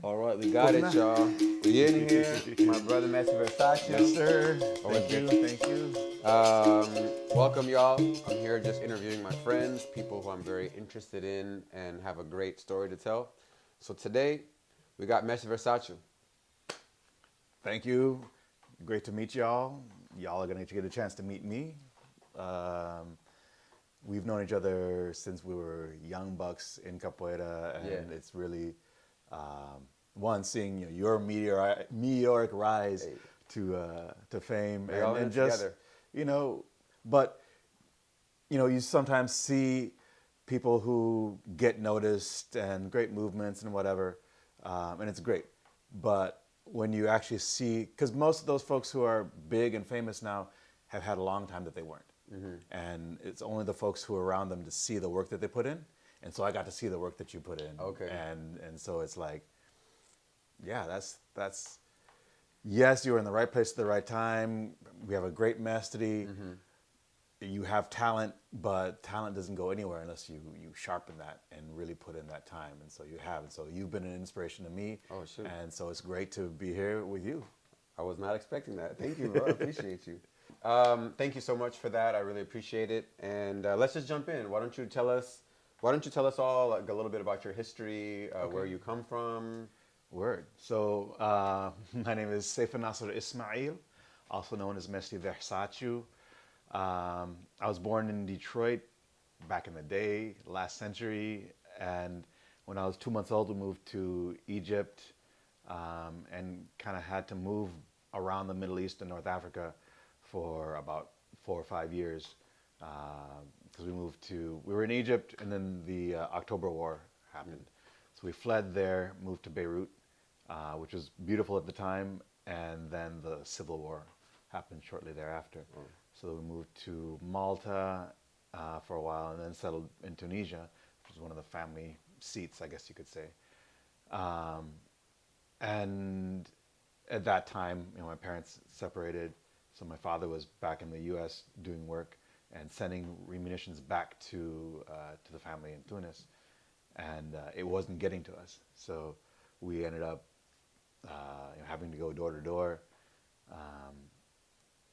All right, we got it, y'all. We in here. My brother, Mestre Versatil. Yes, sir. Always Thank good. you. Thank you. Welcome, y'all. I'm here just interviewing my friends, people who I'm very interested in and have a great story to tell. So today, we got Mestre Versatil. Thank you. Great to meet y'all. Y'all are going to get a chance to meet me. Um, we've known each other since we were young bucks in capoeira, and Yeah. it's really one seeing your meteoric rise Hey, to fame, we all in and it just together. you know, but you sometimes see people who get noticed and great movements and whatever, and it's great. But when you actually see, because most of those folks who are big and famous now have had a long time that they weren't, and it's only the folks who are around them to see the work that they put in. And so I got to see the work that you put in, Okay. and so it's like, yeah, that's yes, you were in the right place at the right time. We have a great mastery. You have talent, but talent doesn't go anywhere unless you sharpen that and really put in that time. And so you have. And so you've been an inspiration to me. Oh, shoot. And so it's great to be here with you. I was not expecting that. Thank you, bro. I appreciate you. Thank you so much for that. I really appreciate it. And let's just jump in. Why don't you tell us all like, a little bit about your history, where you come from? Word. So my name is Seif Nasser Ismail, also known as Mestre Versatil. I was born in Detroit back in the day, last century, and when I was 2 months old, we moved to Egypt, and kind of had to move around the Middle East and North Africa for about 4 or 5 years, because we were in Egypt, and then the October War happened. So we fled there, moved to Beirut, which was beautiful at the time, and then the Civil War happened shortly thereafter. So we moved to Malta for a while, and then settled in Tunisia, which was one of the family seats, I guess you could say. And at that time, my parents separated, so my father was back in the U.S. doing work and sending munitions back to the family in Tunis, and it wasn't getting to us. So we ended up having to go door to door,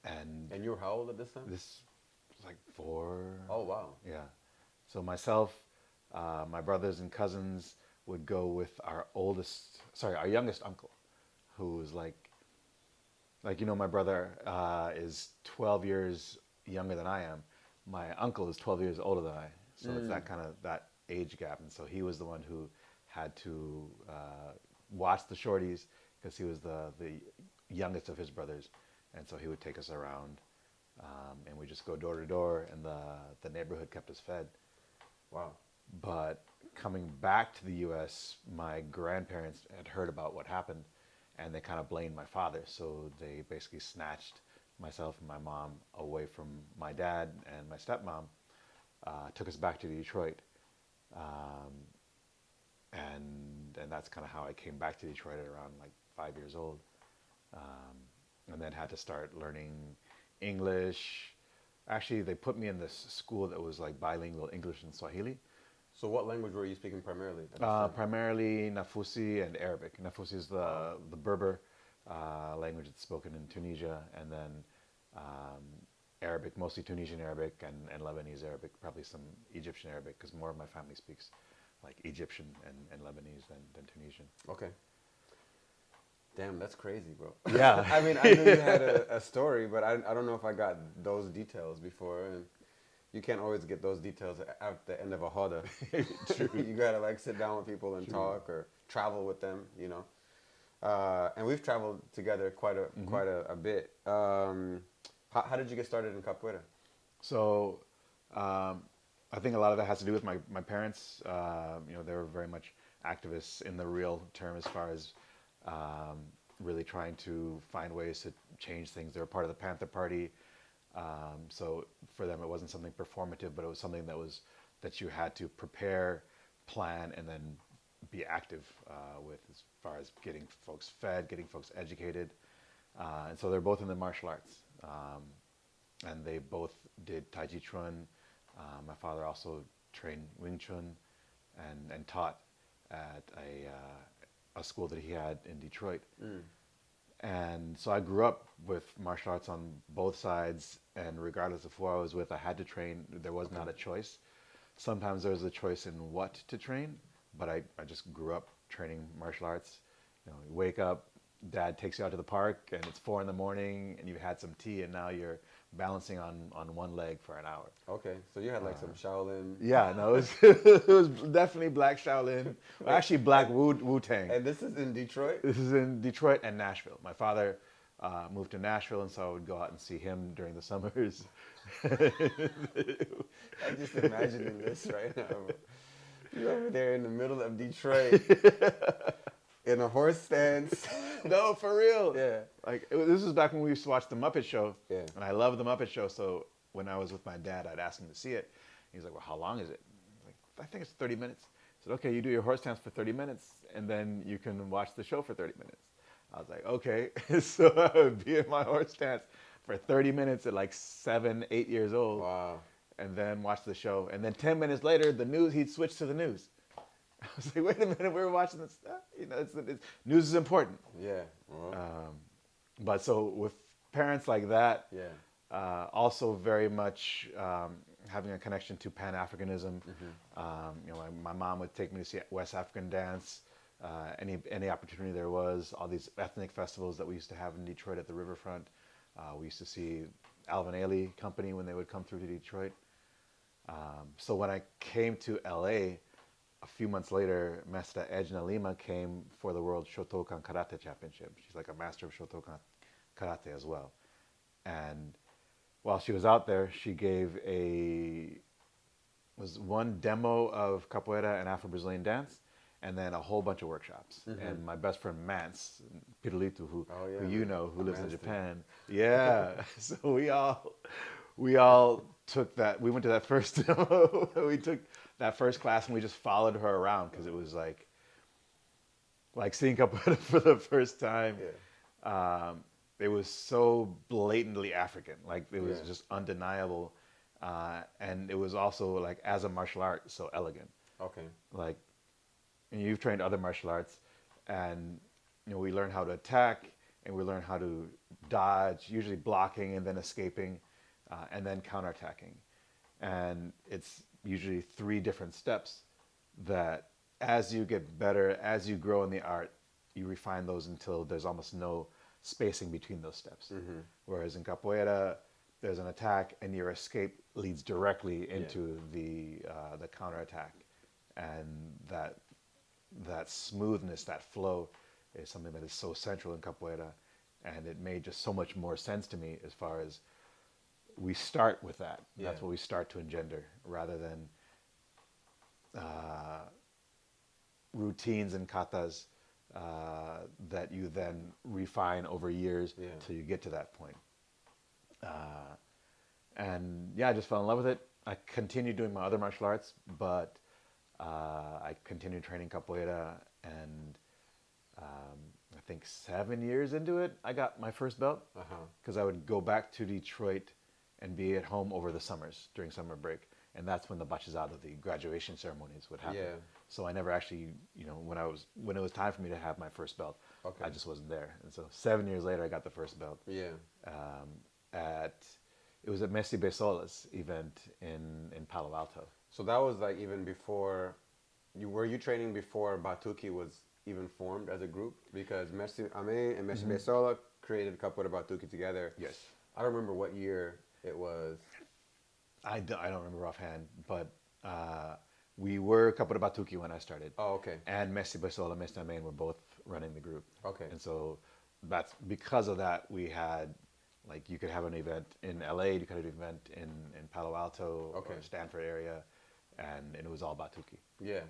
and And you were how old at this time? this was like four. Oh, wow. Yeah. So myself, my brothers and cousins would go with our youngest uncle, who was my brother is 12 years younger than I am. My uncle is 12 years older than I. So it's that age gap. And so he was the one who had to watch the shorties because he was the youngest of his brothers. And so he would take us around, and we just go door to door, and the neighborhood kept us fed. Wow. But coming back to the U.S., my grandparents had heard about what happened, and they kind of blamed my father. So they basically snatched myself and my mom away from my dad and my stepmom, took us back to Detroit, um, and that's kind of how I came back to Detroit at around like 5 years old, and then had to start learning English. Actually, they put me in this school that was like bilingual English and Swahili. So what language were you speaking primarily at this time? Primarily Nafusi and Arabic. Nafusi is the Berber language that's spoken in Tunisia, and then um, Arabic, mostly Tunisian Arabic and Lebanese Arabic, probably some Egyptian Arabic, because more of my family speaks like Egyptian and Lebanese than Tunisian. Okay. Damn, that's crazy, bro. Yeah. I mean, I knew you had a story, but I don't know if I got those details before. And you can't always get those details at the end of a hoda. True. You gotta like sit down with people and talk or travel with them, And we've traveled together quite a bit. How did you get started in capoeira? So I think a lot of that has to do with my parents. They were very much activists in the real term as far as um, really trying to find ways to change things. They were part of the Panther Party. So for them, it wasn't something performative, but it was something that you had to prepare, plan, and then be active with as far as getting folks fed, getting folks educated. And so they're both in the martial arts. And they both did Tai Chi Chuan. My father also trained Wing Chun and taught at a school that he had in Detroit. And so I grew up with martial arts on both sides, and regardless of who I was with, I had to train. There was not a choice. Sometimes there was a choice in what to train, but I just grew up training martial arts. You know, you wake up, dad takes you out to the park, and it's 4 a.m, and you've had some tea, and now you're balancing on one leg for an hour. Okay, so you had like some Shaolin. Yeah, no, it was definitely Black Shaolin. Actually, Black Wu-Tang. And this is in Detroit? This is in Detroit and Nashville. My father moved to Nashville, and so I would go out and see him during the summers. I'm just imagining this right now. You're over there in the middle of Detroit in a horse stance. No, for real. Yeah. Like this was back when we used to watch the Muppet Show. Yeah. And I loved the Muppet Show, so when I was with my dad, I'd ask him to see it. He's like, "Well, how long is it?" I'm like, "I think it's 30 minutes." I said, "Okay, you do your horse stance for 30 minutes, and then you can watch the show for 30 minutes." I was like, "Okay." So I would be in my horse stance for 30 minutes at like 7, 8 years old. Wow. And then watch the show. And then 10 minutes later, the news, he'd switch to the news. I was like, wait a minute, we were watching this stuff. You know, it's news is important. Yeah. Well, But so with parents like that, yeah. also very much having a connection to Pan-Africanism. You know, my mom would take me to see West African dance, any opportunity there was, all these ethnic festivals that we used to have in Detroit at the riverfront. We used to see Alvin Ailey Company when they would come through to Detroit. So when I came to LA, a few months later, Mestre Edna Lima came for the World Shotokan Karate Championship. She's like a master of Shotokan Karate as well. And while she was out there, she gave one demo of capoeira and Afro-Brazilian dance, and then a whole bunch of workshops. And my best friend Mance Pirulito, who you know, who lives in Japan. Yeah. So we all took that. We went to that first demo. We took that first class and we just followed her around because it was like seeing capoeira for the first time. Yeah. It was so blatantly African. Like it was just undeniable. And it was also like as a martial art, so elegant. Okay. Like, and you've trained other martial arts, and you know we learn how to attack, and we learn how to dodge, usually blocking and then escaping, and then counterattacking, and it's usually 3 different steps that, as you get better, as you grow in the art, you refine those until there's almost no spacing between those steps. Whereas in capoeira, there's an attack, and your escape leads directly into the counterattack, and that smoothness, that flow, is something that is so central in capoeira, and it made just so much more sense to me as far as we start with that. That's what we start to engender, rather than routines and katas that you then refine over years till you get to that point. And yeah, I just fell in love with it. I continued doing my other martial arts, but I continued training capoeira, and I think 7 years into it, I got my first belt, because I would go back to Detroit and be at home over the summers during summer break, and that's when the batizado, the graduation ceremonies, would happen. Yeah. So I never actually, you know, when it was time for me to have my first belt, I just wasn't there, and so 7 years later, I got the first belt. Yeah. It was at Mestre Versatile's event in Palo Alto. So that was like even before, were you training before Batuki was even formed as a group? Because Mestre Ame and Mestre Versatil created a capoeira Batuki together. Yes. I don't remember what year it was. I don't remember offhand, but we were capoeira Batuki when I started. Oh, okay. And Mestre Versatil and Mestre Ame were both running the group. Okay. And so that's because of that, we had, like, you could have an event in LA, you could have an event in Palo Alto or Stanford area, and it was all Batuki. Yeah.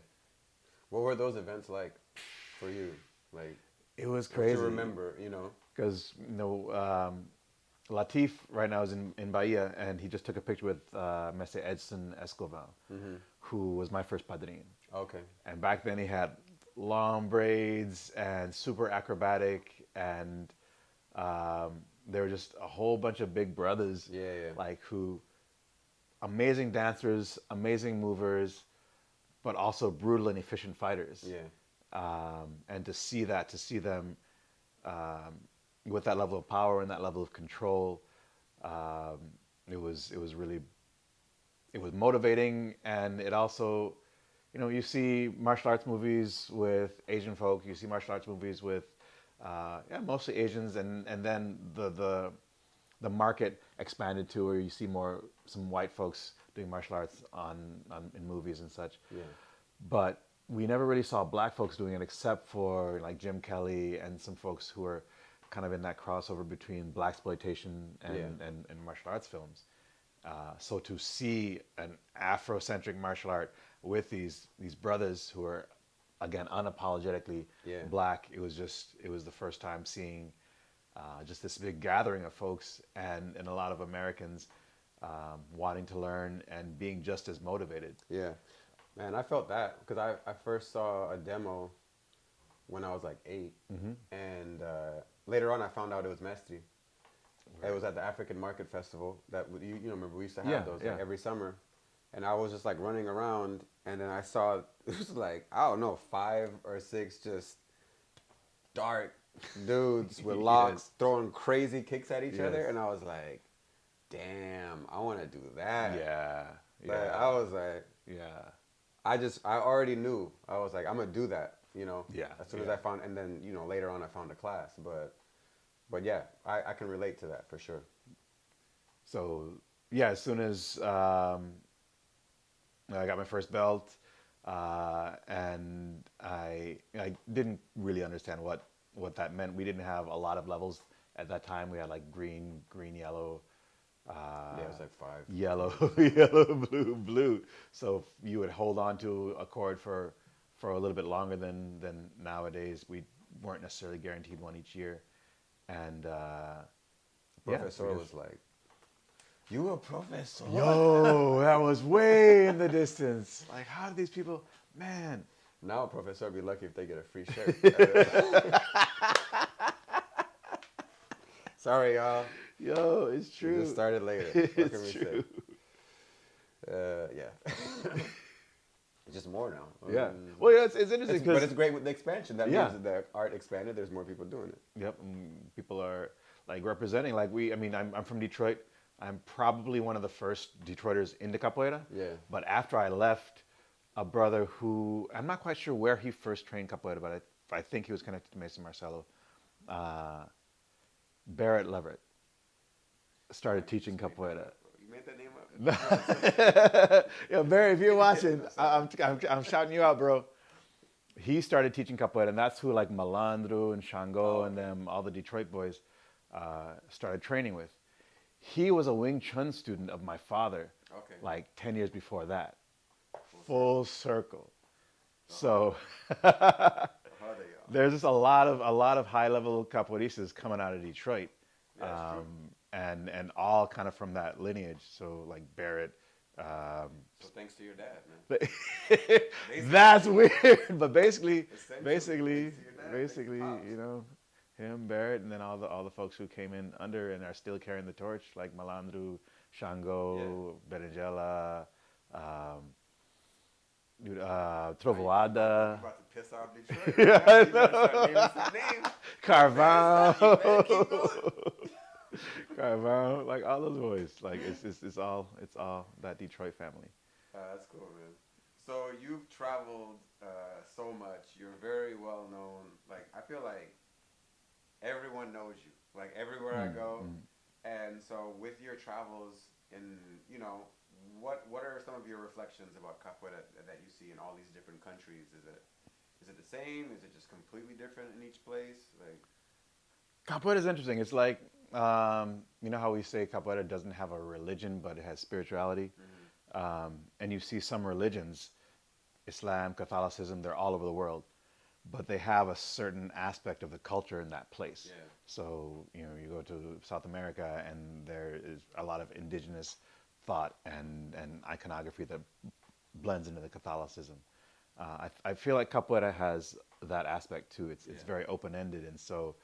What were those events like for you? Like, it was crazy. To remember, you know? Because, you know, Latif right now is in Bahia, and he just took a picture with Mestre Edson Escoval, who was my first padrino. Okay. And back then he had long braids and super acrobatic, and there were just a whole bunch of big brothers, like, who, amazing dancers, amazing movers, but also brutal and efficient fighters. Yeah. And to see them with that level of power and that level of control, it was really, it was motivating. And it also, you know, you see martial arts movies with Asian folk, you see martial arts movies with yeah, mostly Asians, and then the market expanded to where you see more some white folks doing martial arts on in movies and such. Yeah. But we never really saw black folks doing it except for like Jim Kelly and some folks who are kind of in that crossover between black exploitation and, Yeah. and martial arts films. So to see an Afrocentric martial art with these brothers who are again unapologetically Yeah. black, it was the first time seeing just this big gathering of folks and a lot of Americans wanting to learn and being just as motivated. Yeah. Man, I felt that because I first saw a demo when I was like 8. And later on I found out it was Mestre. It was at the African Market Festival that you know, remember we used to have Yeah, those yeah. like every summer. And I was just like running around, and then I saw it was like, I don't know, 5 or 6 just dark dudes with locks Yes. throwing crazy kicks at each other, Yes. and I was like, damn, I want to do that. Yeah, Like, yeah, I was like, yeah, I already knew. I was like, I'm gonna do that, you know. Yeah, As soon as yeah. I found, and then you know later on I found a class, but yeah, I can relate to that for sure. So yeah, as soon as I got my first belt, and I didn't really understand what that meant. We didn't have a lot of levels at that time. We had like green, yellow, Yeah, it was like 5. yellow, yellow, blue, blue. So you would hold on to a cord for a little bit longer than nowadays. We weren't necessarily guaranteed one each year, and yeah, Professor we was just- like, "You a professor?" Yo, that was way in the distance. Like, how do these people, man? Now a professor would be lucky if they get a free shirt. Sorry, y'all. Yo, it's We true. just started later. What can It's we true. say? Yeah. Just more now. Yeah. Well, yeah, it's interesting But because it's great with the expansion. That Yeah. means that the art expanded. There's more people doing it. yep, people are like representing. Like I mean, I'm from Detroit. I'm probably one of the first Detroiters into capoeira. Yeah. But after I left, a brother who I'm not quite sure where he first trained capoeira, but I think he was connected to Mason Marcelo. Barrett Leverett started teaching capoeira. You made that name up? Yo, Barry, if you're watching, I'm shouting you out, bro. He started teaching capoeira, and that's who like Malandro and Shango and them, all the Detroit boys, started training with. He was a Wing Chun student of my father, Okay. like 10 years before that. Full circle. So How they are. there's just a lot of high level capoeiristas coming out of Detroit, Yeah, that's true. and all kind of from that lineage. So like Barrett. So thanks to your dad, man. That's weird, but basically, Essentially, basically, thanks to your dad, basically, thanks to you know, him, Barrett, and then all the folks who came in under and are still carrying the torch, like Malandro, Shango, Benengela, Trovoada, about to piss off Detroit. Yeah, I know. Carvão, Keep going. Carvão, like all those boys. Like it's all that Detroit family. That's cool, man. So you've traveled so much. You're very well known. Like I feel like everyone knows you. Like everywhere I go. And so with your travels, and you know, what are some of your reflections about capoeira that you see in all these different countries? Is it the same? Is it just completely different in each place? Like Capoeira is interesting. It's like, you know how we say capoeira doesn't have a religion, but it has spirituality. And you see some religions, Islam, Catholicism, they're all over the world, but they have a certain aspect of the culture in that place. Yeah. So, you know, you go to South America and there is a lot of indigenous thought and iconography that blends into the Catholicism. I feel like capoeira has that aspect too. It's very open-ended, and so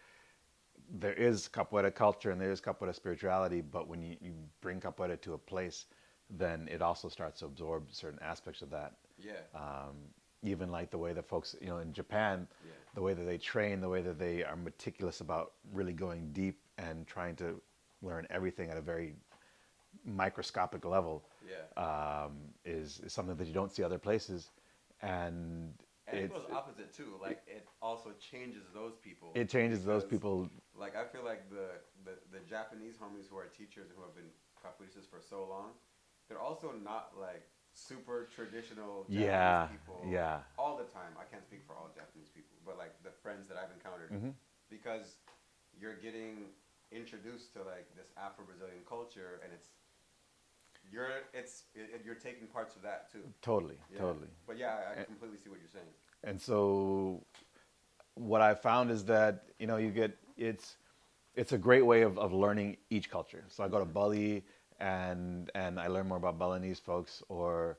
there is capoeira culture and there is capoeira spirituality, but when you bring capoeira to a place, then it also starts to absorb certain aspects of that. yeah. even like the way that folks, in Japan, Yeah. the way that they train, the way that they are meticulous about really going deep and trying to learn everything at a very microscopic level, Yeah. is something that you don't see other places, and And it goes opposite too. Like it also changes those people it changes those because, people. like, I feel like the Japanese homies who are teachers and who have been capoeiristas for so long, they're also not like super traditional Japanese Yeah, people yeah, all the time. I can't speak for all Japanese people, but like the friends that I've encountered, hmm because you're getting introduced to like this Afro-Brazilian culture, and you're taking parts of that too. totally, Yeah. totally. But yeah, I And, completely see what you're saying. and so what I found is that you get it's a great way of learning each culture. So I go to Mm-hmm. Bali and I learn more about Balinese folks, or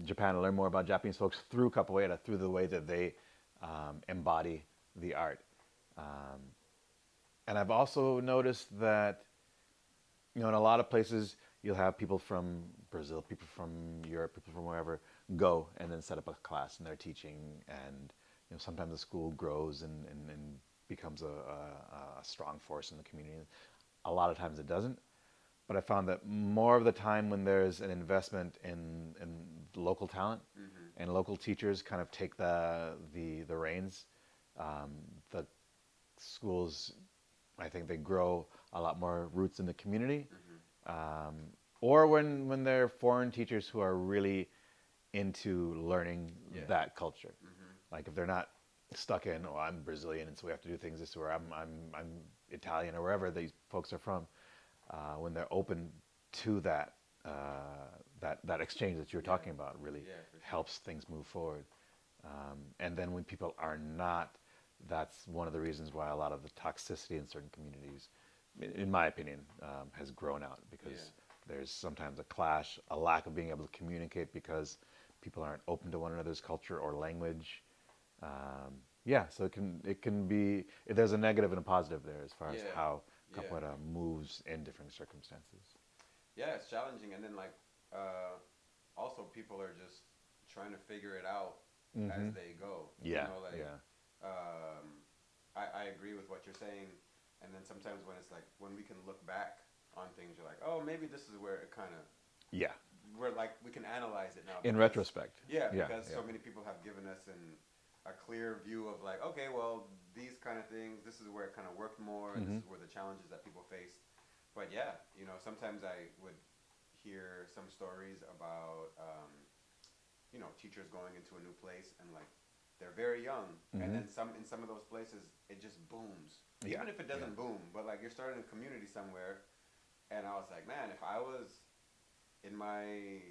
Japan. I learn more about Japanese folks through capoeira, through the way that they embody the art. Um, and I've also noticed that in a lot of places you'll have people from Brazil, people from Europe, people from wherever go and then set up a class and they're teaching, and sometimes the school grows and becomes a strong force in the community. A lot of times it doesn't, but I found that more of the time when there's an investment in local talent Mm-hmm. and local teachers kind of take the reins, um, the schools, I think they grow a lot more roots in the community. Mm-hmm. Um, or when they're foreign teachers who are really into learning Yeah. that culture. Mm-hmm. Like if they're not stuck in, oh, I'm Brazilian and so we have to do things this way, or I'm Italian, or wherever these folks are from. When they're open to that exchange that you were Yeah. talking about, really Yeah, for sure. helps things move forward. And then when people are not, that's one of the reasons why a lot of the toxicity in certain communities, in my opinion, has grown out, because Yeah. there's sometimes a clash, a lack of being able to communicate because people aren't open to one another's culture or language. Yeah, so it can be, there's a negative and a positive there as far as Yeah. how Yeah. capoeira moves in different circumstances. Yeah, it's challenging, and then like also people are just trying to figure it out as hmm they go. You Yeah, know, like yeah, I agree with what you're saying, and then sometimes when it's like when we can look back on things, you're like, oh, maybe this is where it kind of yeah. we're like we can analyze it now In because retrospect, yeah, yeah, because yeah. so many people have given us a clear view of like, okay, well, these kind of things, this is where it kind of worked more, and this hmm is where the challenges that people faced. But yeah, sometimes I would hear some stories about teachers going into a new place, and like they're very young, and hmm then in some of those places it just booms, Yeah, even if it yeah. doesn't boom, but like you're starting a community somewhere. And I was like, man, if I was in my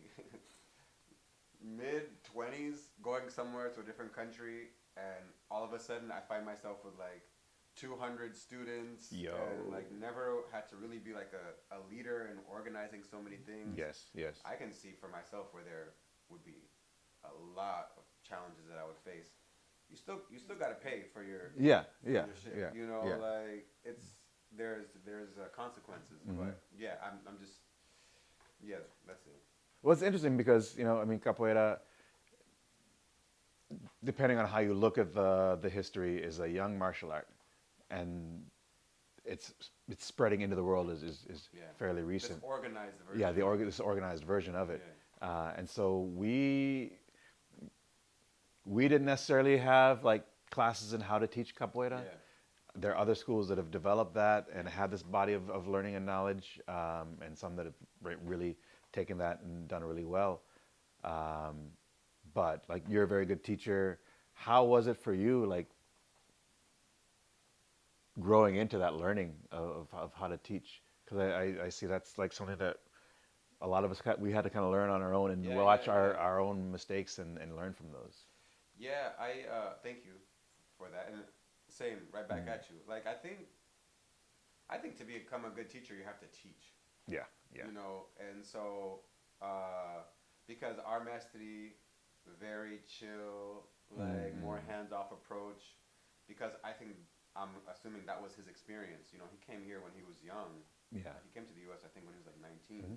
mid 20s going somewhere to a different country, and all of a sudden I find myself with like 200 students, Yo. and like never had to really be like a leader and organizing so many things. Yes, yes. I can see for myself where there would be a lot of challenges that I would face. You still got to pay for your Yeah, for yeah, your shit. yeah, You know, yeah. like there's consequences, hmm but yeah, I'm just yeah, that's it. Well, it's interesting because I mean, capoeira, depending on how you look at the history, is a young martial art, and it's it's spreading into the world is Yeah, fairly this recent. organized Yeah, version of it. this organized version of it, Yeah, and so we didn't necessarily have like classes in how to teach capoeira. yeah, There are other schools that have developed that and have this body of learning and knowledge, and some that have really taken that and done really well. Um, but like you're a very good teacher. How was it for you, like growing into that learning of how to teach? Because I see that's like something that a lot of us we had to kind of learn on our own and yeah, yeah, watch yeah. our own mistakes and learn from those. Yeah, I thank you for that, and same right back Mm. at you. Like I think to become a good teacher, you have to teach. Yeah, yeah. And so because our mestre very chill, like more Mm-hmm. hands off approach, because I'm assuming that was his experience. He came here when he was young. Yeah. He came to the U.S. I think when he was like 19, hmm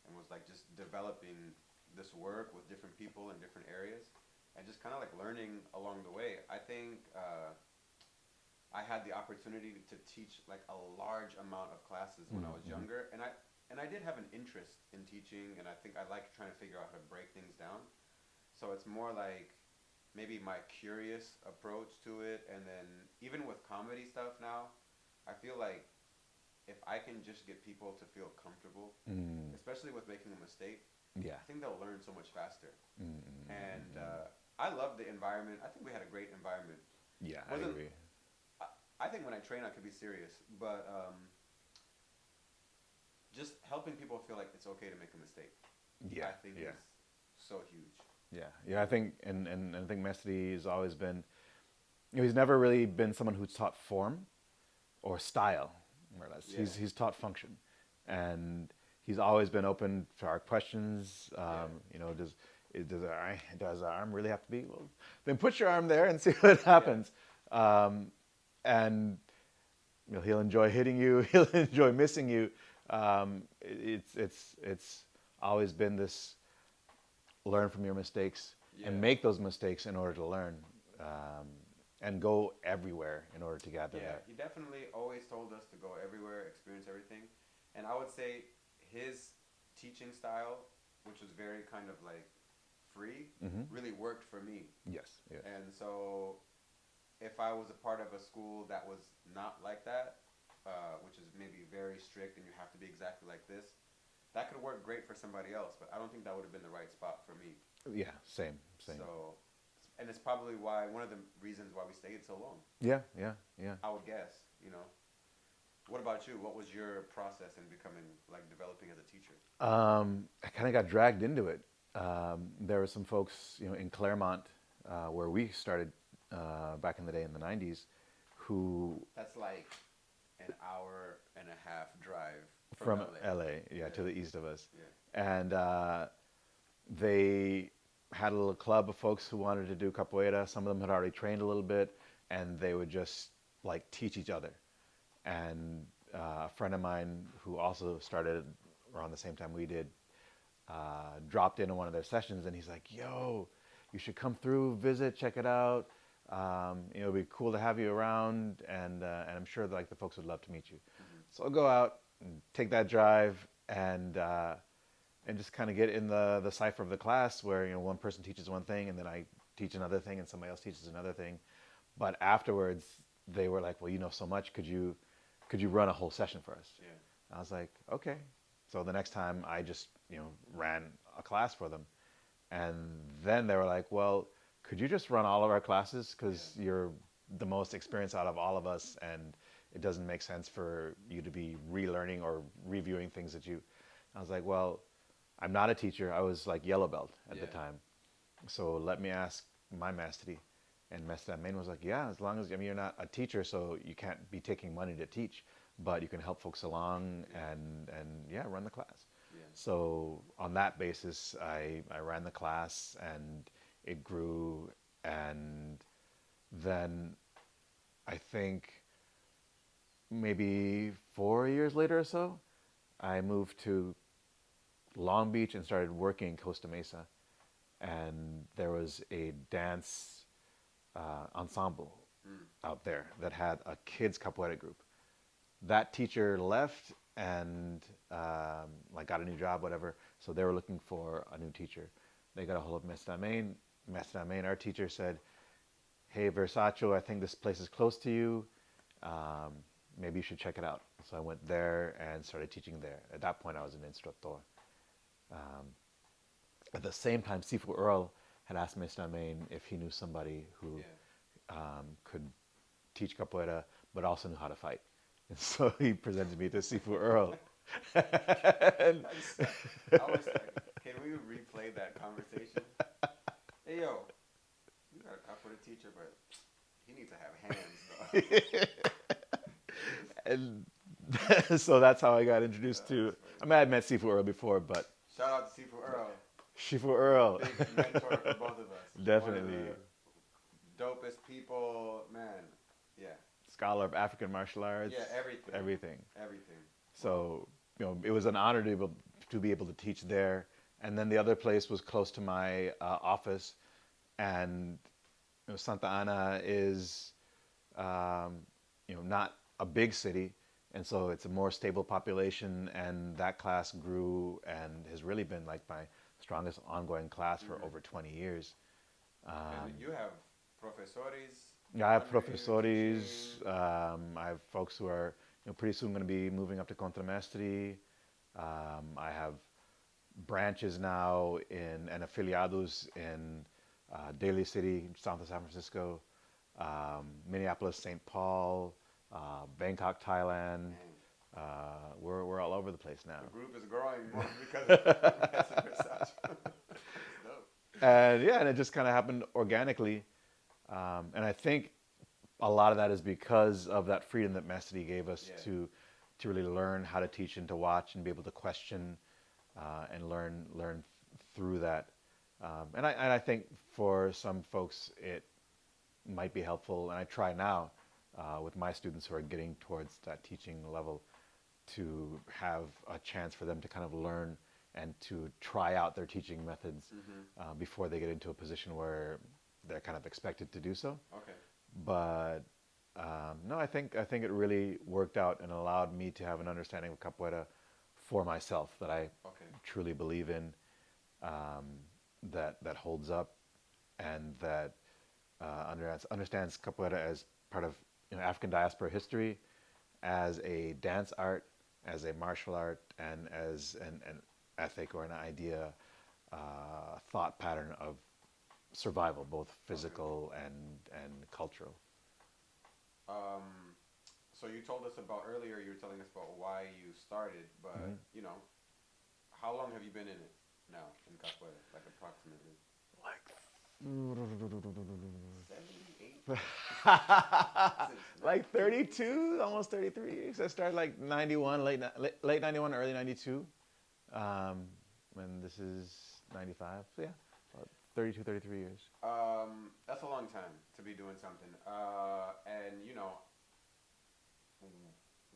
and was like just developing this work with different people in different areas. and just kind of like learning along the way. I think I had the opportunity to teach like a large amount of classes when I was Mm-hmm. younger, and I did have an interest in teaching, and I think I like trying to figure out how to break things down. So it's more like maybe my curious approach to it, and then even with comedy stuff now, I feel like if I can just get people to feel comfortable, Mm. especially with making a mistake, Yeah. I think they'll learn so much faster. And Mm-mm-mm-mm. I love the environment. I think we had a great environment. Yeah, I Wasn't agree. I think when I train, I could be serious, but just helping people feel like it's okay to make a mistake, Yeah, I think yeah, is so huge. yeah, yeah. I think, and I think Mestre has always been. He's never really been someone who's taught form or style, more or less. Yeah, He's taught function, and he's always been open to our questions. yeah, Does our arm really have to be? Well, then put your arm there and see what yeah, happens. And he'll enjoy hitting you. He'll enjoy missing you. It's always been this learn from your mistakes and yeah, make those mistakes in order to learn, um, and go everywhere in order to gather yeah. that. He definitely always told us to go everywhere, experience everything, and I would say his teaching style, which was very kind of like free, Hmm. really worked for me. Yes, yes. And so if I was a part of a school that was not like that, which is maybe very strict and you have to be exactly like this, that could work great for somebody else, but I don't think that would have been the right spot for me. Yeah, same, same. So, and it's probably why one of the reasons why we stayed so long. Yeah, yeah, yeah. I would guess, you know. What about you? What was your process in becoming like developing as a teacher? I kind of got dragged into it. There were some folks, in Claremont, where we started back in the day in the '90s, who That's like an hour and a half drive from from LA. LA, yeah, to Yeah, the east of us, yeah, and they had a little club of folks who wanted to do capoeira. Some of them had already trained a little bit, and they would just like teach each other. And a friend of mine who also started around the same time we did dropped into one of their sessions, and he's like, "Yo, you should come through, visit, check it out. It'd be cool to have you around, and I'm sure like the folks would love to meet you." hmm, So I'll go out and take that drive, and just kind of get in the cipher of the class where one person teaches one thing, and then I teach another thing, and somebody else teaches another thing. But afterwards, they were like, "Well, you know so much. Could you run a whole session for us?" yeah, I was like, "Okay." So the next time, I just ran a class for them, and then they were like, "Well, could you just run all of our classes yeah, because you're the most experienced out of all of us, and it doesn't make sense for you to be relearning or reviewing things that you." I was like, "Well, I'm not a teacher. I was like yellow belt at the yeah, time. So let me ask my master." And Mestre Main was like, "Yeah, as long as, I mean, you're not a teacher, so you can't be taking money to teach, but you can help folks along yeah, and yeah, run the class." yeah, So on that basis, I ran the class, and it grew. And then I think maybe 4 years later or so, I moved to Long Beach and started working in Costa Mesa. And there was a dance ensemble mm, out there that had a kids capoeira group. That teacher left and like got a new job, whatever. So they were looking for a new teacher. They got a hold of Mestre Main. Mestre Main, our teacher, said, "Hey, Versatil, I think this place is close to you. Um, Maybe you should check it out." So I went there and started teaching there. At that point, I was an instructor. At the same time, Sifu Earl had asked Mr. Main if he knew somebody who yeah. could teach capoeira but also knew how to fight. And so he presented me to Sifu Earl. And I was like, can we replay that conversation? Hey yo, you got a capoeira teacher, but he needs to have hands though. and so that's how I got introduced That's to. funny. I mean, I had met Sifu Earl before, but Shout out to Sifu Earl, Sifu Earl, big mentor for both of us. One of definitely the dopest people, man. Yeah, scholar of African martial arts, yeah, everything, everything. everything. Wow. So it was an honor to be able to teach there. And then the other place was close to my office, and Santa Ana is not a big city, and so it's a more stable population, and that class grew and has really been like my strongest ongoing class for over 20 years. And you have professores Yeah, I have under you professores. teaching. I have folks who are pretty soon going to be moving up to contramestre. I have branches now in and affiliados in Daly City, south of San Francisco, Minneapolis, St. Paul, Bangkok, Thailand. Dang, We're all over the place now. the group is growing more because of Mestre Versatil. It's dope. And yeah, and it just kind of happened organically. And I think a lot of that is because of that freedom that Mestre gave us Yeah. to really learn how to teach and to watch and be able to question and learn through that. And I think for some folks it might be helpful, and I try now with my students who are getting towards that teaching level to have a chance for them to kind of learn and to try out their teaching methods before they get into a position where they're kind of expected to do so. Okay. But no, I think it really worked out and allowed me to have an understanding of capoeira for myself that I Okay. truly believe in, that holds up, and that understands capoeira as part of African diaspora history, as a dance art, as a martial art, and as an ethic or an idea, thought pattern of survival, both physical and cultural. Um, so you told us about earlier. You were telling us about why you started, but you know, how long have you been in it now in capoeira? Like approximately Like 32, almost 33 years. I started like 91, late 91, early 92. And this is 95. So yeah, about 32, 33 years. That's a long time to be doing something. And you know,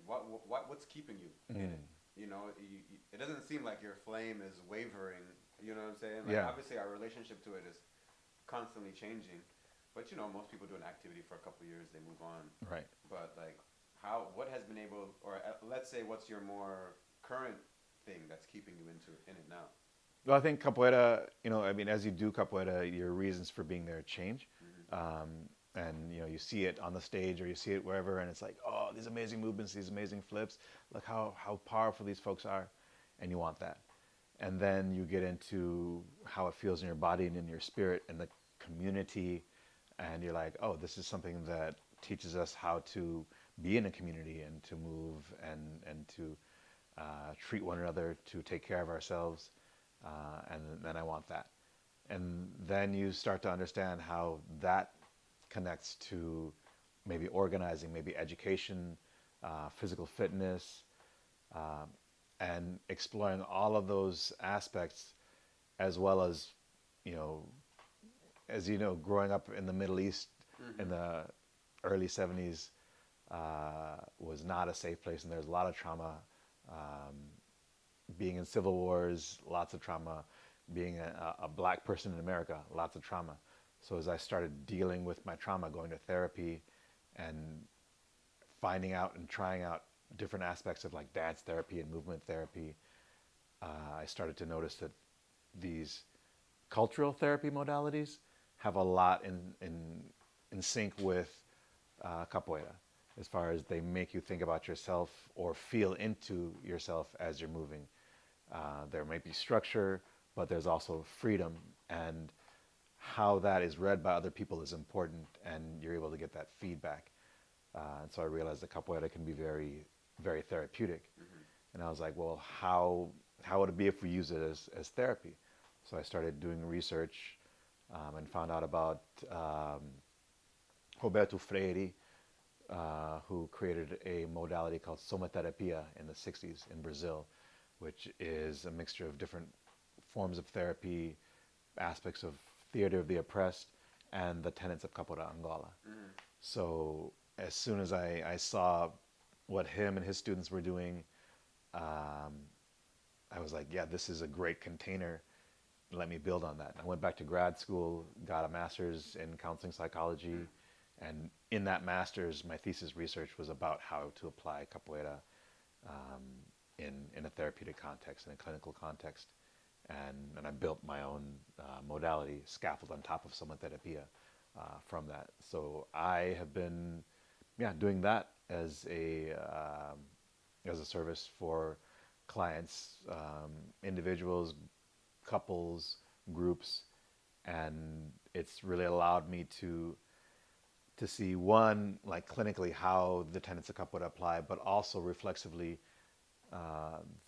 what's keeping you in it? You know, it doesn't seem like your flame is wavering. You know what I'm saying? Like Yeah. obviously our relationship to it is constantly changing. But you know, most people do an activity for a couple years, they move on. Right. But like, what has been able, or let's say, what's your more current thing that's keeping you in it now? Well, I think capoeira, I mean, as you do capoeira, your reasons for being there change. And you see it on the stage or you see it wherever, and it's like, oh, these amazing movements, these amazing flips. Look how powerful these folks are, and you want that. And then you get into how it feels in your body and in your spirit and the community, and you're like, oh, this is something that teaches us how to be in a community and to move and to treat one another, to take care of ourselves, and then I want that. And then you start to understand how that connects to maybe organizing, maybe education, physical fitness, and exploring all of those aspects, as well as, you know, growing up in the Middle East in the early 70s was not a safe place, and there's a lot of trauma. Being in civil wars, lots of trauma. Being a black person in America, lots of trauma. So as I started dealing with my trauma, going to therapy and finding out and trying out different aspects of like dance therapy and movement therapy, I started to notice that these cultural therapy modalities have a lot in sync with capoeira, as far as they make you think about yourself or feel into yourself as you're moving. There might be structure, but there's also freedom, and how that is read by other people is important, and you're able to get that feedback. And so I realized that capoeira can be very, very therapeutic. And I was like, well, how would it be if we use it as therapy? So I started doing research and found out about Roberto Freire, who created a modality called somaterapia in the 60s in Brazil, which is a mixture of different forms of therapy, aspects of theater of the oppressed, and the tenets of capoeira Angola. So as soon as I saw what him and his students were doing, I was like, yeah, this is a great container let me build on that. I went back to grad school, got a master's in counseling psychology, and in that master's, my thesis research was about how to apply capoeira um, in a therapeutic context, in a clinical context. And I built my own modality, scaffold on top of somatherapia from that. So I have been, yeah, doing that as a service for clients, individuals, couples, groups, and it's really allowed me to see one, like clinically how the tenets of capoeira apply, but also reflexively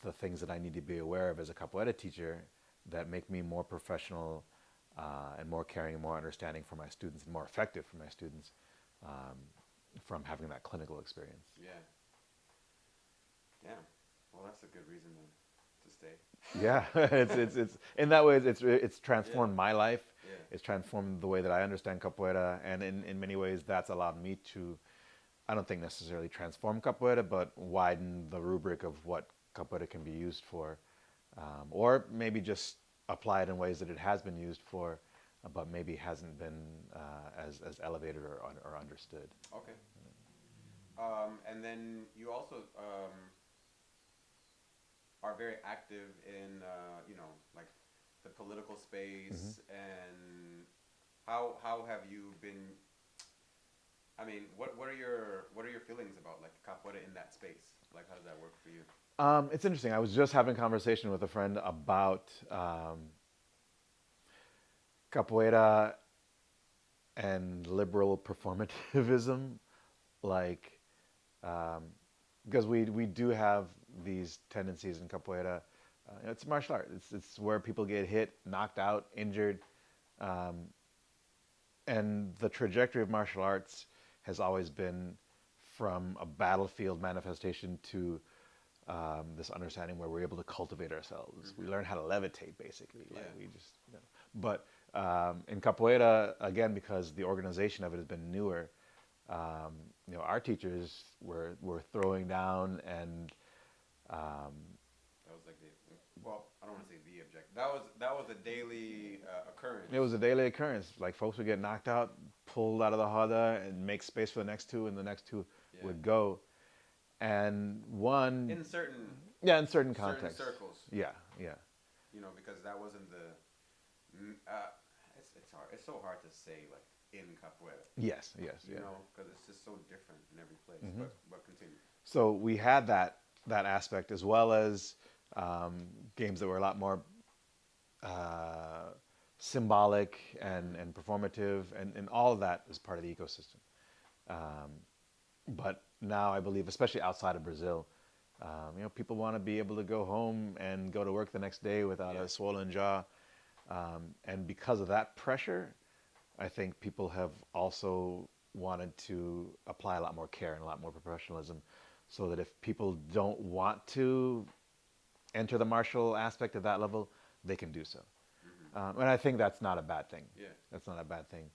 the things that I need to be aware of as a capoeira teacher that make me more professional and more caring and more understanding for my students and more effective for my students um, from having that clinical experience. Yeah. Yeah. Well, that's a good reason to stay. Yeah, it's in that way it's transformed my life. Yeah. It's transformed the way that I understand capoeira, and in many ways that's allowed me to, I don't think necessarily transform capoeira, but widen the rubric of what capoeira can be used for, or maybe just apply it in ways that it has been used for, but maybe hasn't been as elevated or understood. Okay. And then you also are very active in, like the political space. And how have you been? I mean, what are your feelings about like capoeira in that space? Like, how does that work for you? It's interesting. I was just having a conversation with a friend about capoeira and liberal performativism, like because we do have these tendencies in capoeira. It's martial art. It's where people get hit, knocked out, injured, um, and the trajectory of martial arts has always been from a battlefield manifestation to this understanding where we're able to cultivate ourselves. We learn how to levitate, basically. Like Yeah. we just, but in capoeira, again, because the organization of it has been newer, our teachers were throwing down and That was like the, well, I don't want to say the object. That was a daily occurrence. it was a daily occurrence. Like folks would get knocked out, pulled out of the hada, and make space for the next two, and the next two Yeah. would go. And one, In certain yeah, in certain certain contexts, circles, yeah, yeah. because that wasn't the. It's hard. It's so hard to say like in capoeira, Yes, yes, yeah. because it's just so different in every place. But continue. So we had that aspect as well as games that were a lot more symbolic and performative, and all of that is part of the ecosystem. But now I believe, especially outside of Brazil, people want to be able to go home and go to work the next day without Yeah. a swollen jaw. And because of that pressure, I think people have also wanted to apply a lot more care and a lot more professionalism so that if people don't want to enter the martial aspect at that level, they can do so. And I think that's not a bad thing. Yeah. That's not a bad thing.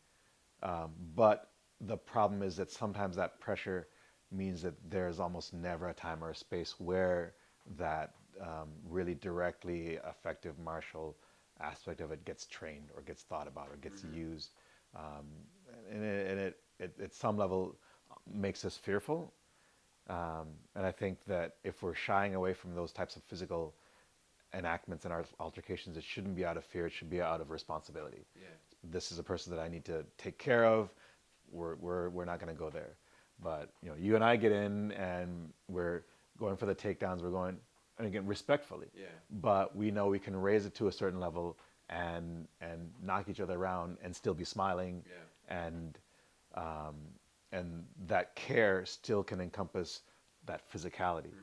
But the problem is that sometimes that pressure means that there's almost never a time or a space where that really directly effective martial aspect of it gets trained or gets thought about or gets used. Um, and it at some level makes us fearful. And I think that if we're shying away from those types of physical enactments in our altercations, it shouldn't be out of fear. It should be out of responsibility. Yeah. This is a person that I need to take care of. We're not going to go there. But you and I get in and we're going for the takedowns. We're going, and again, respectfully. Yeah. But we know we can raise it to a certain level and knock each other around and still be smiling. Yeah. And that care still can encompass that physicality.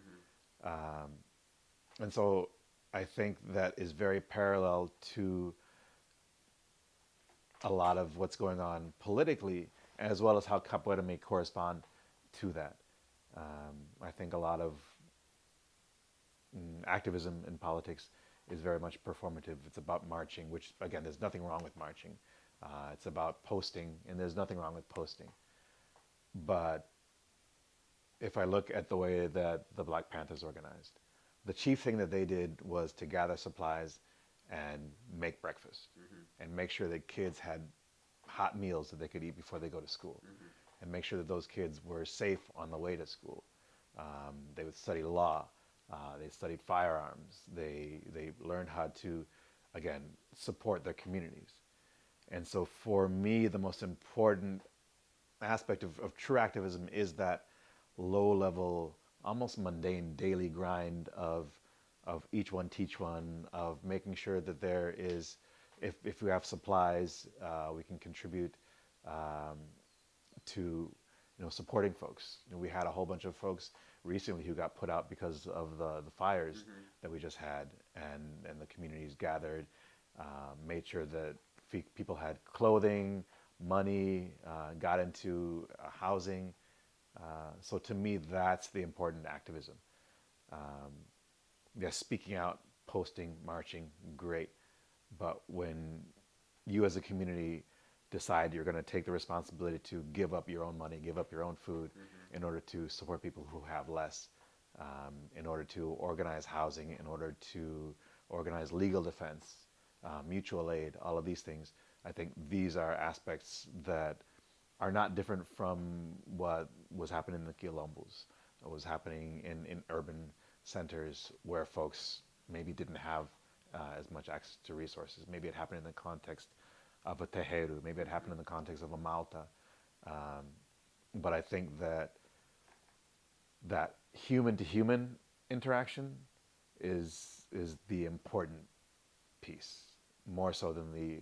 And so I think that is very parallel to a lot of what's going on politically, as well as how capoeira may correspond to that. I think a lot of activism in politics is very much performative. It's about marching, which again, there's nothing wrong with marching. It's about posting, and there's nothing wrong with posting. But if I look at the way that the Black Panthers organized, the chief thing that they did was to gather supplies and make breakfast and make sure that kids had hot meals that they could eat before they go to school and make sure that those kids were safe on the way to school. They would study law. They studied firearms. They learned how to, again, support their communities. And so for me, the most important aspect of true activism is that low level, almost mundane daily grind of each one teach one, of making sure that there is, if we have supplies, we can contribute to supporting folks. We had a whole bunch of folks recently who got put out because of the fires that we just had, and the communities gathered, made sure that people had clothing, money, got into housing. So to me, that's the important activism. Yes, speaking out, posting, marching, great. But when you as a community decide you're going to take the responsibility to give up your own money, give up your own food in order to support people who have less, in order to organize housing, in order to organize legal defense, mutual aid, all of these things, I think these are aspects that are not different from what was happening in the quilombos, what was happening in urban centers where folks maybe didn't have as much access to resources. Maybe it happened in the context of a tejeru, maybe it happened in the context of a malta. But I think that human to human interaction is the important piece, more so than the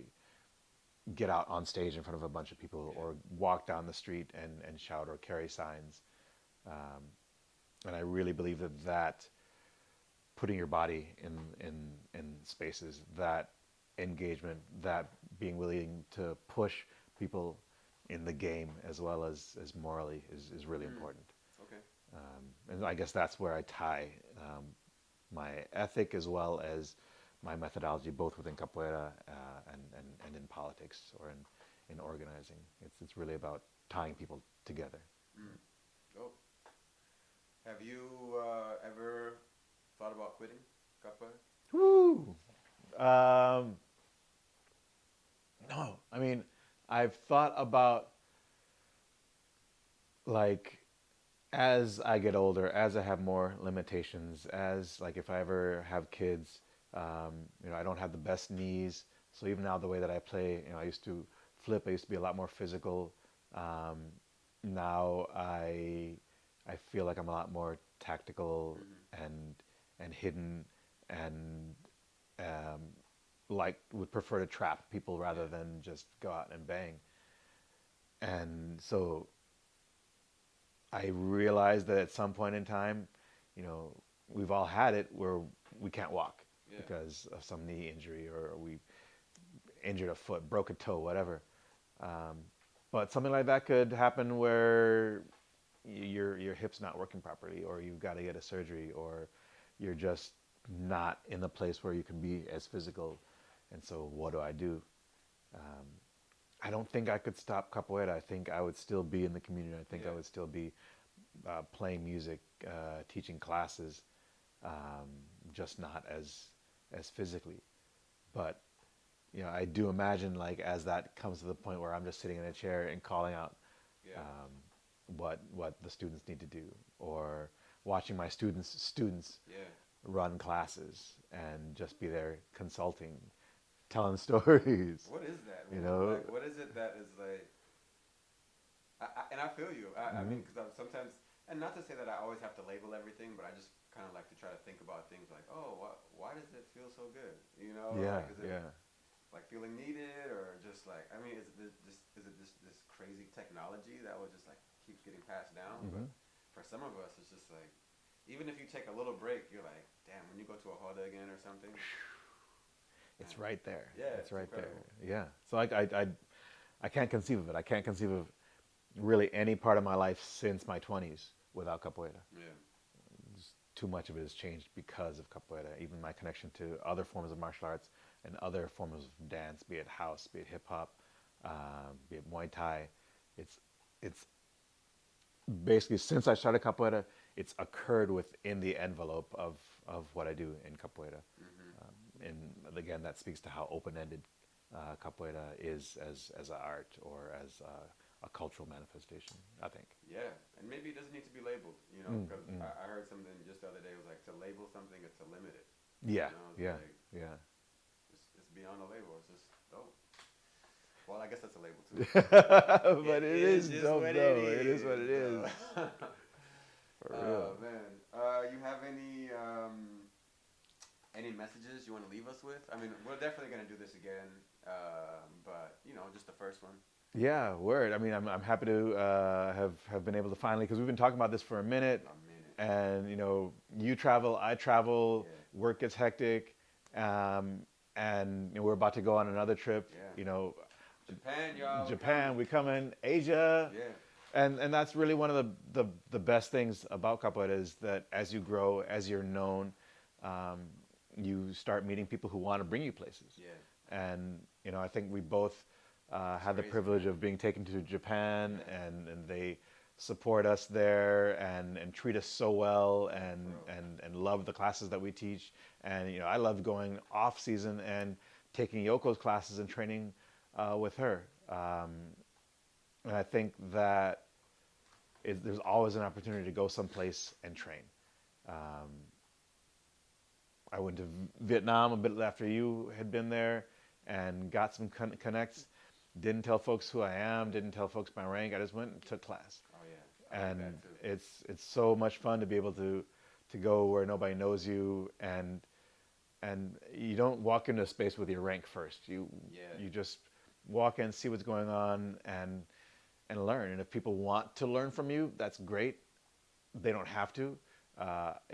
get out on stage in front of a bunch of people or walk down the street and shout or carry signs. And I really believe that putting your body in spaces, that engagement, that being willing to push people in the game as well as morally is really important. Okay. And I guess that's where I tie my ethic as well as my methodology, both within capoeira and in politics or in organizing. It's really about tying people together. Oh. Have you ever thought about quitting capoeira? Woo! No, I mean, I've thought about, like, as I get older, as I have more limitations, as, like, if I ever have kids, I don't have the best knees. So even now, the way that I play, I used to flip. I used to be a lot more physical. Now I feel like I'm a lot more tactical and hidden, and like would prefer to trap people rather than just go out and bang. And so I realized that at some point in time, we've all had it where we can't walk because of some knee injury, or we injured a foot, broke a toe, whatever. But something like that could happen where your hip's not working properly, or you've got to get a surgery, or you're just not in the place where you can be as physical. And so what do I do? I don't think I could stop capoeira. I think I would still be in the community. I think I would still be playing music, teaching classes, just not as physically. But I do imagine, like, as that comes to the point where I'm just sitting in a chair and calling out what the students need to do, or watching my students run classes and just be there consulting, telling stories. What is that? Like, what is it that is like? And I feel you. I mean, because sometimes, and not to say that I always have to label everything, but I just kind of like to try to think about things like, oh, why does it feel so good? Like, is it like feeling needed, or just like, I mean, is it this crazy technology that will just like keeps getting passed down? But for some of us, it's just like, even if you take a little break, you're like, damn, when you go to a roda again or something, it's right there. Yeah, it's right incredible. there. Yeah. So I can't conceive of it. I can't conceive of really any part of my life since my 20s without capoeira. Yeah. Too much of it has changed because of capoeira. Even my connection to other forms of martial arts and other forms of dance, be it house, be it hip hop, be it Muay Thai. It's basically, since I started capoeira, it's occurred within the envelope of what I do in capoeira. again, that speaks to how open-ended capoeira is as an art or as a cultural manifestation, I think. Yeah, and maybe it doesn't need to be labeled, you know, because I heard something just the other day. It was like to label something is to limit it. Yeah, You know, it's yeah, like yeah. it's beyond a label. It's just dope. Well, I guess that's a label too. But it is Just dope, what it though. It is what is, it is. though. For real. Man, you have any messages you want to leave us with? I mean, we're definitely gonna do this again, but you know, just the first one. Yeah, word. I mean, I'm happy to have been able to finally, because we've been talking about this for a minute, A minute. and you know, you travel, I travel, Yeah. work gets hectic, and you know, we're about to go on another trip. Yeah. You know, Japan, y'all. Japan, we come in Asia, Yeah. and that's really one of the best things about capoeira is that as you grow, as you're known, um, you start meeting people who want to bring you places. Yeah. And you know, I think we both had the crazy, privilege man. of being taken to Japan, Yeah. and they support us there and treat us so well and love the classes that we teach. And you know, I love going off season and taking Yoko's classes and training with her. And I think that there's always an opportunity to go someplace and train. I went to Vietnam a bit after you had been there and got some connects. Didn't tell folks who I am, didn't tell folks my rank. I just went and took class. Oh yeah. I like And that too. it's so much fun to be able to go where nobody knows you, and you don't walk into a space with your rank first. Yeah. You just walk in, see what's going on, and learn. And if people want to learn from you, that's great. They don't have to.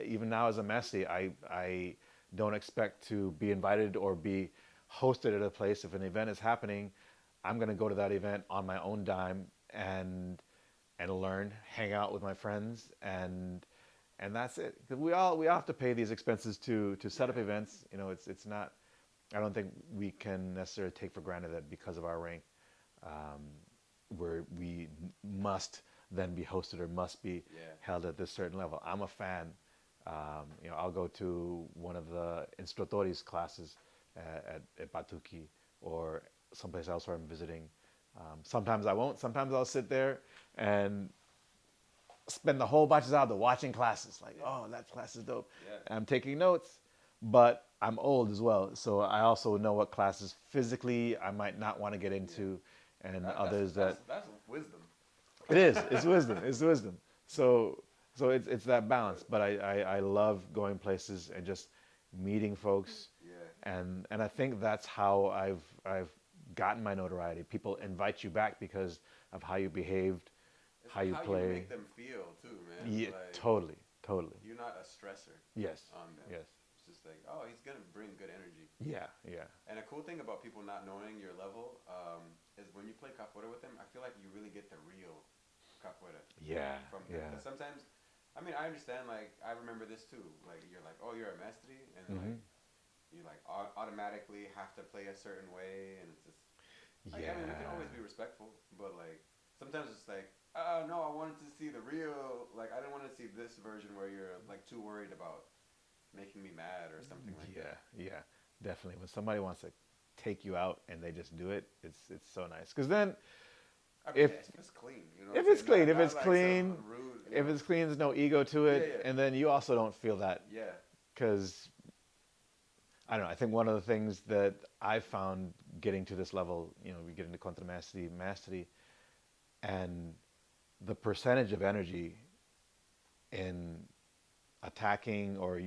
Even now as a Messi, I don't expect to be invited or be hosted at a place. If an event is happening, I'm going to go to that event on my own dime and learn, hang out with my friends, and that's it. 'Cause we all have to pay these expenses to set up events. You know, it's not. I don't think we can necessarily take for granted that because of our rank, we must then be hosted or must be Yeah. held at this certain level. I'm a fan. You know, I'll go to one of the instructores classes at Batuki or someplace else where I'm visiting. Sometimes I won't. Sometimes I'll sit there and spend the whole bachillerato watching classes. Like, oh, that class is dope. Yeah. And I'm taking notes, but I'm old as well, so I also know what classes physically I might not want to get into, and others that's wisdom. it is. It's wisdom. It's wisdom. So it's that balance. But I love going places and just meeting folks. Yeah. And I think that's how I've gotten my notoriety. People invite you back because of how you behaved, It's how you how play. you make them feel too, man. Yeah, Like, totally. you're not a stressor Yes. on them. Yes. It's just like, oh, he's gonna bring good energy. Yeah. Yeah. And a cool thing about people not knowing your level is when you play capoeira with them, I feel like you really get the real capoeira Yeah. from them. Yeah. 'Cause sometimes, I mean, I understand. Like, I remember this too. Like, you're like, oh, you're a mestre, and like, you like automatically have to play a certain way, and it's just. Like, I mean, we can always be respectful, but like sometimes it's like, oh no, I wanted to see the real. Like, I didn't want to see this version where you're like too worried about making me mad or something like Yeah, that. yeah, definitely. When somebody wants to take you out and they just do it, it's so nice. Because then, I mean, if yeah, if it's clean, you know. if it's clean, if not it's like clean, some rude, if it's clean, there's no ego to it, Yeah, yeah. and then you also don't feel that. yeah, Because I don't know. I think one of the things that I found getting to this level, you know, we get into contra mastery, and the percentage of energy in attacking or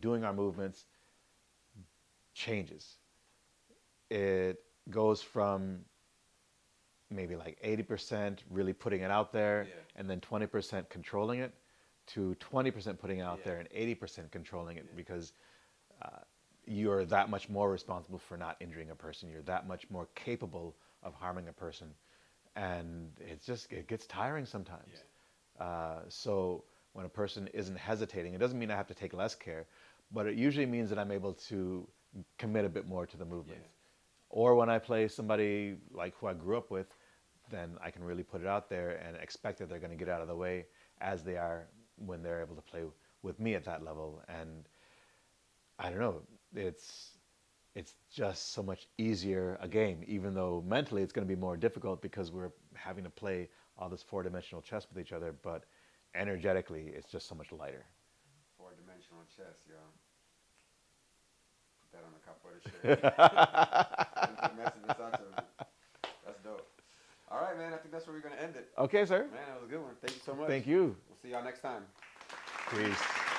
doing our movements changes. It goes from maybe like 80% really putting it out there, Yeah. and then 20% controlling it, to 20% putting it out Yeah. there and 80% controlling it, because you're that much more responsible for not injuring a person. You're that much more capable of harming a person, and it gets tiring sometimes. So when a person isn't hesitating, it doesn't mean I have to take less care, but it usually means that I'm able to commit a bit more to the movement. Yeah. Or when I play somebody like who I grew up with, then I can really put it out there and expect that they're going to get out of the way, as they are when they're able to play with me at that level. And I don't know, it's just so much easier a game, even though mentally it's going to be more difficult because we're having to play all this four-dimensional chess with each other, but energetically it's just so much lighter. Four-dimensional chess, yo. Put that on the capoeira shirt. Mestre Versatil. That's dope. All right, man. I think that's where we're going to end it. Okay, sir. Man, that was a good one. Thank you so much. Thank you. We'll see y'all next time. Peace.